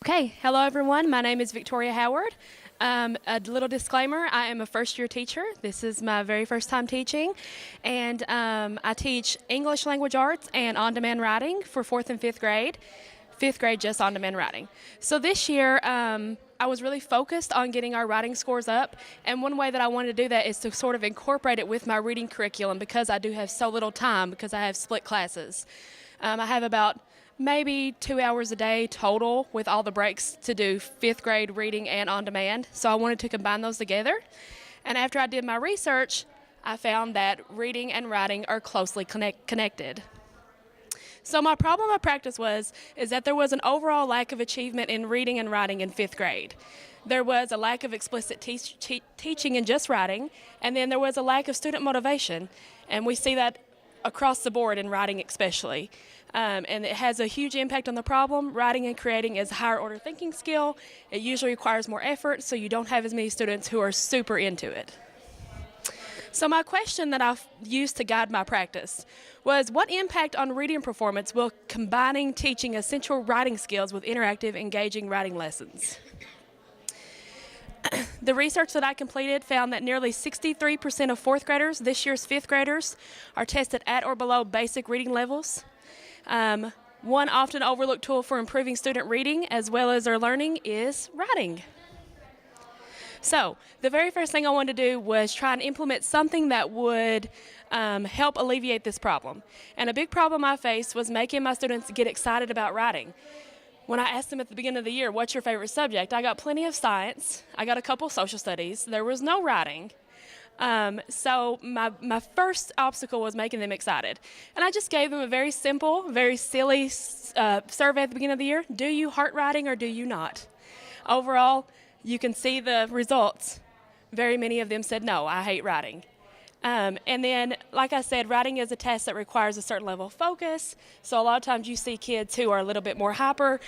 Okay, hello everyone. My name is Victoria Howard. A little disclaimer, I am a first-year teacher. This is my very first time teaching, and I teach English language arts and on-demand writing for 4th and 5th grade. 5th grade, just on-demand writing. So this year, I was really focused on getting our writing scores up, and one way that I wanted to do that is to sort of incorporate it with my reading curriculum because I do have so little time because I have split classes. I have about maybe 2 hours a day total with all the breaks to do 5th grade reading and on demand. So I wanted to combine those together. And after I did my research, I found that reading and writing are closely connected. So my problem of practice is that there was an overall lack of achievement in reading and writing in 5th grade. There was a lack of explicit teaching in just writing, and then there was a lack of student motivation. And we see that across the board in writing especially. And it has a huge impact on the problem. Writing and creating is a higher order thinking skill. It usually requires more effort, so you don't have as many students who are super into it. So my question that I've used to guide my practice was, what impact on reading performance will combining teaching essential writing skills with interactive, engaging writing lessons? The research that I completed found that nearly 63% of 4th graders, this year's 5th graders, are tested at or below basic reading levels. One often overlooked tool for improving student reading as well as their learning is writing. So the very first thing I wanted to do was try and implement something that would help alleviate this problem. And a big problem I faced was making my students get excited about writing. When I asked them at the beginning of the year, what's your favorite subject? I got plenty of science. I got a couple social studies. There was no writing. So my first obstacle was making them excited. And I just gave them a very simple, very silly survey at the beginning of the year. Do you heart writing or do you not? Overall, you can see the results. Very many of them said, no, I hate writing. And then, like I said, writing is a task that requires a certain level of focus. So a lot of times you see kids who are a little bit more hyper,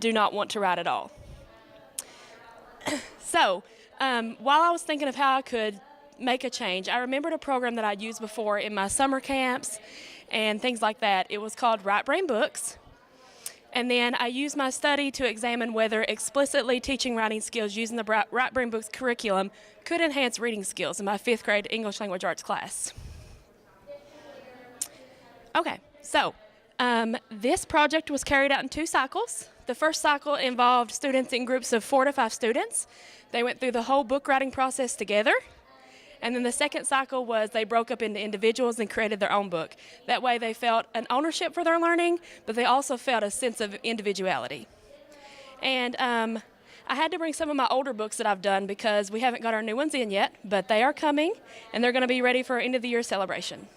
do not want to write at all. So while I was thinking of how I could make a change, I remembered a program that I'd used before in my summer camps and things like that. It was called Right Brain Books. And then I used my study to examine whether explicitly teaching writing skills using the Right Brain Books curriculum could enhance reading skills in my 5th grade English language arts class. Okay, so this project was carried out in 2 cycles. The first cycle involved students in groups of 4 to 5 students. They went through the whole book writing process together. And then the second cycle was they broke up into individuals and created their own book. That way they felt an ownership for their learning, but they also felt a sense of individuality. And I had to bring some of my older books that I've done because we haven't got our new ones in yet, but they are coming, and they're going to be ready for our end of the year celebration.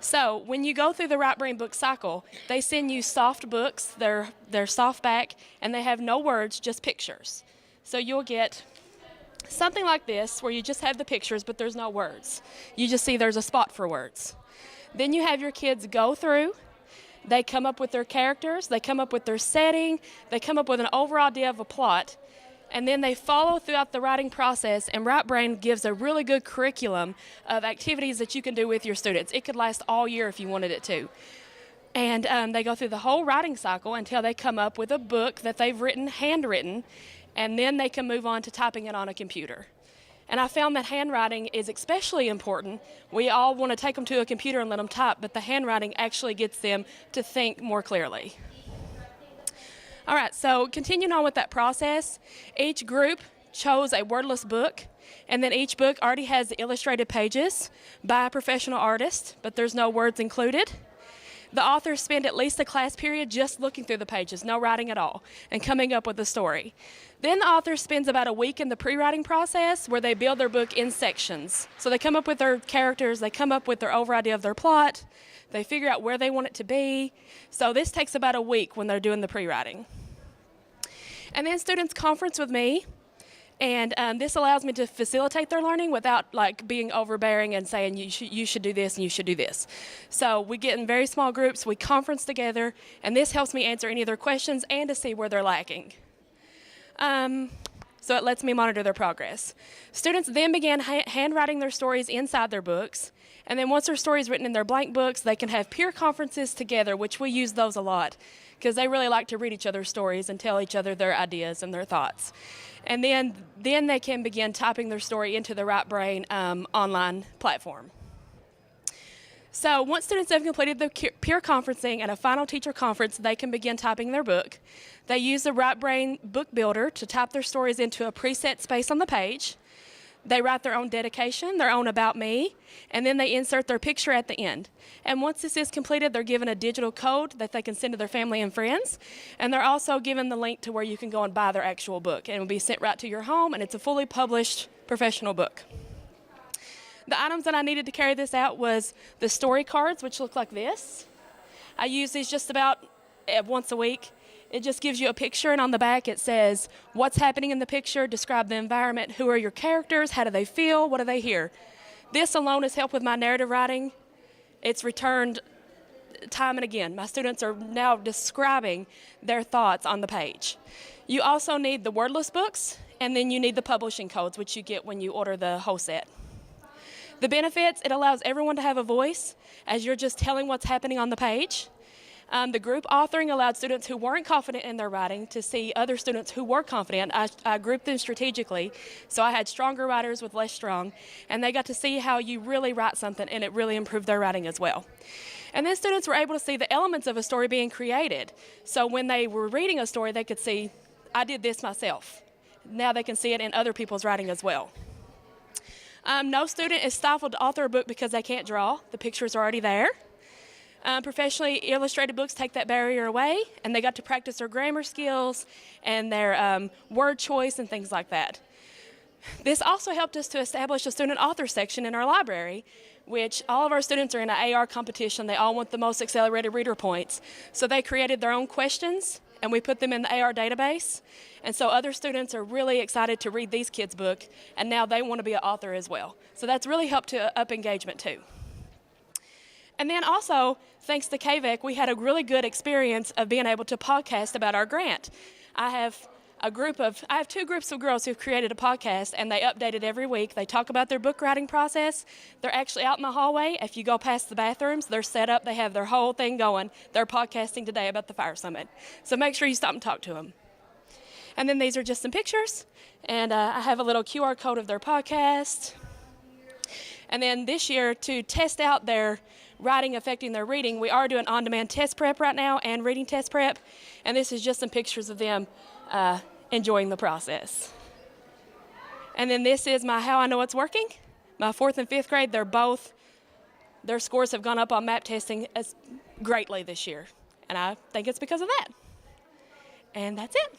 So when you go through the Right Brain Book cycle, they send you soft books, they're softback, and they have no words, just pictures. So you'll get something like this, where you just have the pictures, but there's no words. You just see there's a spot for words. Then you have your kids go through. They come up with their characters. They come up with their setting. They come up with an overall idea of a plot. And then they follow throughout the writing process, and Right Brain gives a really good curriculum of activities that you can do with your students. It could last all year if you wanted it to. And they go through the whole writing cycle until they come up with a book that they've written, handwritten, and then they can move on to typing it on a computer. And I found that handwriting is especially important. We all want to take them to a computer and let them type, but the handwriting actually gets them to think more clearly. All right, so continuing on with that process, each group chose a wordless book, and then each book already has the illustrated pages by a professional artist, but there's no words included. The authors spend at least a class period just looking through the pages, no writing at all, and coming up with a story. Then the author spends about a week in the pre-writing process where they build their book in sections. So they come up with their characters, they come up with their overall idea of their plot, they figure out where they want it to be. So this takes about a week when they're doing the pre-writing. And then students conference with me, and this allows me to facilitate their learning without being overbearing and saying you should do this and you should do this. So we get in very small groups, we conference together, and this helps me answer any of their questions and to see where they're lacking. So it lets me monitor their progress. Students then began handwriting their stories inside their books, And then once their story is written in their blank books, they can have peer conferences together, which we use those a lot because they really like to read each other's stories and tell each other their ideas and their thoughts. And then they can begin typing their story into the Right Brain online platform. So once students have completed the peer conferencing and a final teacher conference, they can begin typing their book. They use the Right Brain book builder to type their stories into a preset space on the page. They write their own dedication, their own about me, and then they insert their picture at the end. And once this is completed, they're given a digital code that they can send to their family and friends. And they're also given the link to where you can go and buy their actual book. And it will be sent right to your home, and it's a fully published professional book. The items that I needed to carry this out was the story cards, which look like this. I use these just about once a week. It just gives you a picture, and on the back it says what's happening in the picture, describe the environment, who are your characters, how do they feel, what do they hear. This alone has helped with my narrative writing. It's returned time and again. My students are now describing their thoughts on the page. You also need the wordless books, and then you need the publishing codes, which you get when you order the whole set. The benefits, it allows everyone to have a voice as you're just telling what's happening on the page. The group authoring allowed students who weren't confident in their writing to see other students who were confident. I grouped them strategically, so I had stronger writers with less strong, and they got to see how you really write something, and it really improved their writing as well. And then students were able to see the elements of a story being created. So when they were reading a story, they could see, I did this myself. Now they can see it in other people's writing as well. No student is stifled to author a book because they can't draw. The pictures are already there. Professionally illustrated books take that barrier away, and they got to practice their grammar skills and their word choice and things like that. This also helped us to establish a student author section in our library, which all of our students are in an AR competition. They all want the most accelerated reader points. So they created their own questions, and we put them in the AR database. And so other students are really excited to read these kids' book, and now they want to be an author as well. So that's really helped to up engagement too. And then also, thanks to KVEC, we had a really good experience of being able to podcast about our grant. I have two groups of girls who've created a podcast, and they update it every week. They talk about their book writing process. They're actually out in the hallway. If you go past the bathrooms, they're set up. They have their whole thing going. They're podcasting today about the Fire Summit. So make sure you stop and talk to them. And then these are just some pictures, and I have a little QR code of their podcast. And then this year, to test out their writing affecting their reading, we are doing on-demand test prep right now and reading test prep. And this is just some pictures of them enjoying the process. And then this is my How I Know It's Working. My 4th and 5th grade, their scores have gone up on map testing greatly this year. And I think it's because of that. And that's it.